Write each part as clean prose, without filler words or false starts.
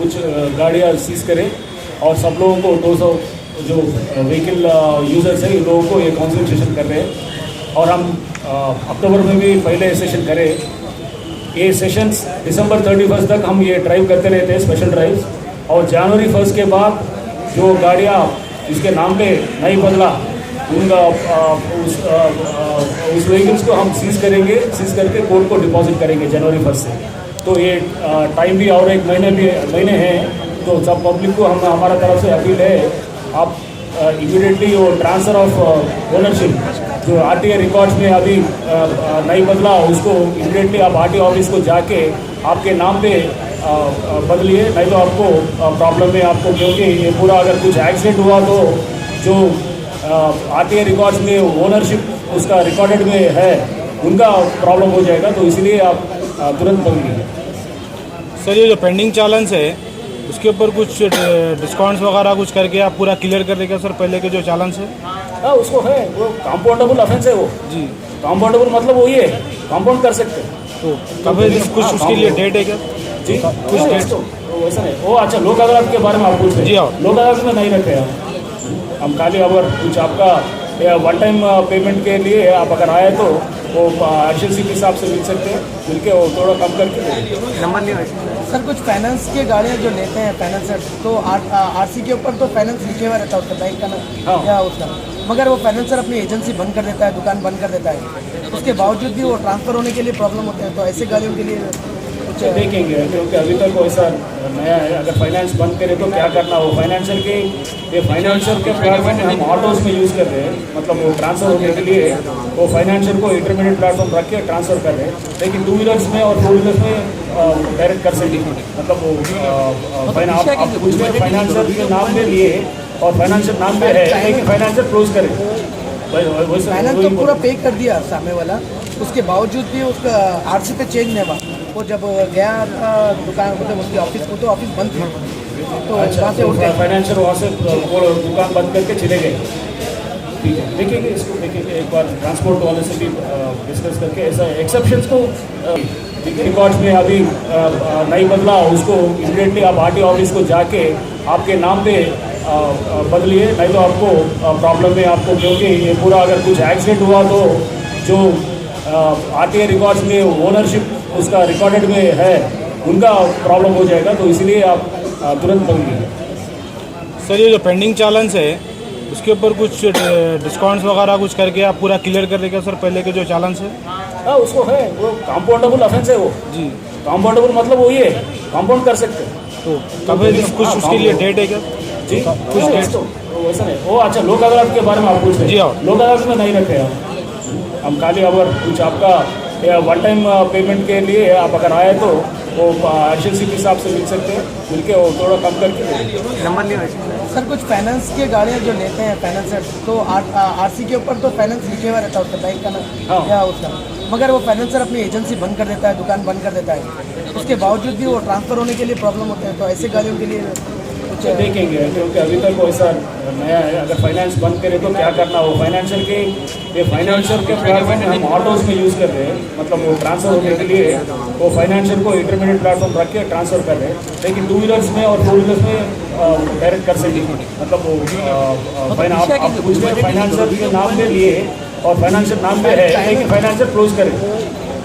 कुछ गाड़ियाँ सीज करें और सब लोगों को 200 जो व्हीकल यूज़र्स हैं इन लोगों को ये काउंसलिंग सेशन कर रहे हैं। और हम अक्टूबर में भी पहले सेशन करें। ये सेशंस दिसंबर 31 तक हम ये ड्राइव करते रहते हैं, स्पेशल ड्राइव्स। और जनवरी 1 के बाद जो गाड़ियाँ जिसके नाम पे नहीं बदला उनका उस व्हीकल्स को हम सीज करेंगे, सीज करके कोर्ट को डिपॉजिट करेंगे जनवरी 1 से। तो ये टाइम भी और एक महीने हैं। तो सब पब्लिक को हम हमारा तरफ से अपील है, आप इमीडिएटली वो ट्रांसफ़र ऑफ ओनरशिप जो आरटीए रिकॉर्ड्स में अभी नहीं बदला उसको इमीडिएटली आप आरटीए ऑफिस को जाके आपके नाम पे बदलिए, नहीं तो आपको प्रॉब्लम है आपको, क्योंकि ये पूरा अगर कुछ एक्सीडेंट हुआ तो जो आरटीए रिकॉर्ड्स में ओनरशिप उसका रिकॉर्डेड में है उनका प्रॉब्लम हो जाएगा। तो इसलिए आप तुरंत बदलिए। सर ये जो पेंडिंग चालान्स है उसके ऊपर कुछ डिस्काउंट्स वगैरह कुछ करके आप पूरा क्लियर कर देगा सर, पहले के जो चालान्स है? हाँ उसको है, वो कंपाउंडेबल ऑफेंस है वो जी। कंपाउंडेबल मतलब वही है, कंपाउंड कर सकते हैं। तो कब है कुछ उसके लिए डेट है क्या जी? कुछ डेट तो वैसा नहीं वो। अच्छा, लोक अदालत के बारे में आप पूछ रहे हैं? जी हाँ। लोक अदालत में नहीं रखे हम खाली अगर कुछ आपका वन टाइम पेमेंट के लिए आप अगर आए तो वो एडीशनल के हिसाब से मिल सकते हैं, मिलके वो थोड़ा कम करके नंबर नहीं सर। कुछ फाइनेंस के गाड़ियाँ जो लेते हैं फाइनेंसर, तो आरसी के ऊपर तो फाइनेंस लिखे हुआ रहता है उसका बैंक का नाम या उसका, मगर वो फाइनेंसर अपनी एजेंसी बंद कर देता है, दुकान बंद कर देता है, उसके बावजूद भी वो ट्रांसफ़र होने के लिए प्रॉब्लम होते हैं। तो ऐसे गाड़ियों के लिए कुछ देखेंगे, क्योंकि अभी तक वैसा नया है। अगर फाइनेंस बंद करे तो क्या करना हो, फाइनेंशियल के प्लेटफॉर्म हम ऑटोज़ में यूज़ कर रहे हैं, मतलब वो ट्रांसफ़र होने के लिए वो फाइनेंशियल को इंटरमीडिएट प्लेटफॉर्म रख के ट्रांसफ़र कर रहे हैं। लेकिन 2 व्हीलर्स में और 4 व्हीलर्स में डायरेक्ट कर सकते, मतलब वो आप कुछ में फाइनेंशियल के नाम पे लिए और फाइनेंशियल नाम पे है लेकिन फाइनेंशियल क्लोज करें। फाइनेंस तो पूरा पे कर दिया सामने वाला, उसके बावजूद भी उसका आरसी पे चेंज नहीं हुआ। वो जब गया दुकान मतलब उसकी ऑफिस को, तो ऑफिस बंद थी, तो वहाँ से उठ गए फाइनेंशियल वहाँ से वो दुकान बंद करके चले गए। ठीक है, देखेंगे इसको, देखेंगे एक बार ट्रांसपोर्ट वाले से भी डिस्कस करके ऐसा एक्सेप्शंस को रिकॉर्ड्स में अभी नहीं बदला उसको इमीडिएटली आप आरटीओ ऑफिस को जाके आपके नाम पे बदलिए, नहीं तो आपको प्रॉब्लम है आपको, क्योंकि ये पूरा अगर कुछ एक्सीडेंट हुआ तो जो आरटीए रिकॉर्ड्स में ओनरशिप उसका रिकॉर्डेड में है उनका प्रॉब्लम हो जाएगा। तो इसलिए आप तुरंत बदलिए। सर ये जो पेंडिंग चालान्स है उसके ऊपर कुछ डिस्काउंट्स वगैरह कुछ करके आप पूरा क्लियर कर देगा सर, पहले के जो चालान्स है? हाँ उसको है, वो कंपाउंडेबल ऑफेंस है वो जी। कंपाउंडेबल मतलब वही है, कंपाउंड कर सकते हैं। तो कब है कुछ उसके लिए डेट है क्या जी? कुछ डेट? तो वैसा नहीं वो। अच्छा, लोक अदालत के बारे में आप पूछ रहे हैं? जी हाँ। लोक अदालत में नहीं रखे हम खाली अगर कुछ आपका वन टाइम पेमेंट के लिए आप अगर आए तो वो एडीशनल के हिसाब से मिल सकते हैं, मिलके वो थोड़ा कम करके नंबर नहीं सर। कुछ फाइनेंस के गाड़ियाँ जो लेते हैं फाइनेंसर, तो आरसी के ऊपर तो फाइनेंस लिखे हुआ रहता है उसका बैंक का नाम या उसका, मगर वो फाइनेंसर अपनी एजेंसी बंद कर देता है, दुकान बंद कर देता है, उसके बावजूद भी वो ट्रांसफ़र होने के लिए प्रॉब्लम होते हैं। तो ऐसे गाड़ियों के लिए कुछ देखेंगे, क्योंकि अभी तक वैसा नया है। अगर फाइनेंस बंद करे तो क्या करना हो, फाइनेंशियल के प्लेटफॉर्म हम ऑटोज़ में यूज़ कर रहे हैं, मतलब वो ट्रांसफ़र होने के लिए वो फाइनेंशियल को इंटरमीडिएट प्लेटफॉर्म रख के ट्रांसफ़र कर रहे हैं। लेकिन 2 व्हीलर्स में और 4 व्हीलर्स में डायरेक्ट कर सकते, मतलब वो आप कुछ में फाइनेंशियल के नाम पे लिए और फाइनेंशियल नाम पे है लेकिन फाइनेंशियल क्लोज करें।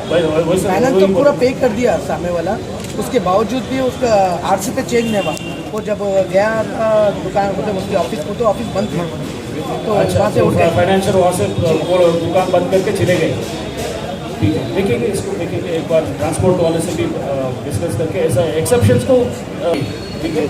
फाइनेंस तो पूरा पे कर दिया सामने वाला, उसके बावजूद भी उसका आरसी पे चेंज नहीं हुआ। वो जब गया दुकान मतलब उसकी ऑफिस को, तो ऑफिस बंद थी, तो वहाँ से उठ गए फाइनेंशियल वहाँ से वो दुकान बंद करके चले गए। ठीक है, देखेंगे इसको, देखेंगे एक बार ट्रांसपोर्ट वाले से भी डिस्कस करके ऐसा एक्सेप्शंस को। ठीक है।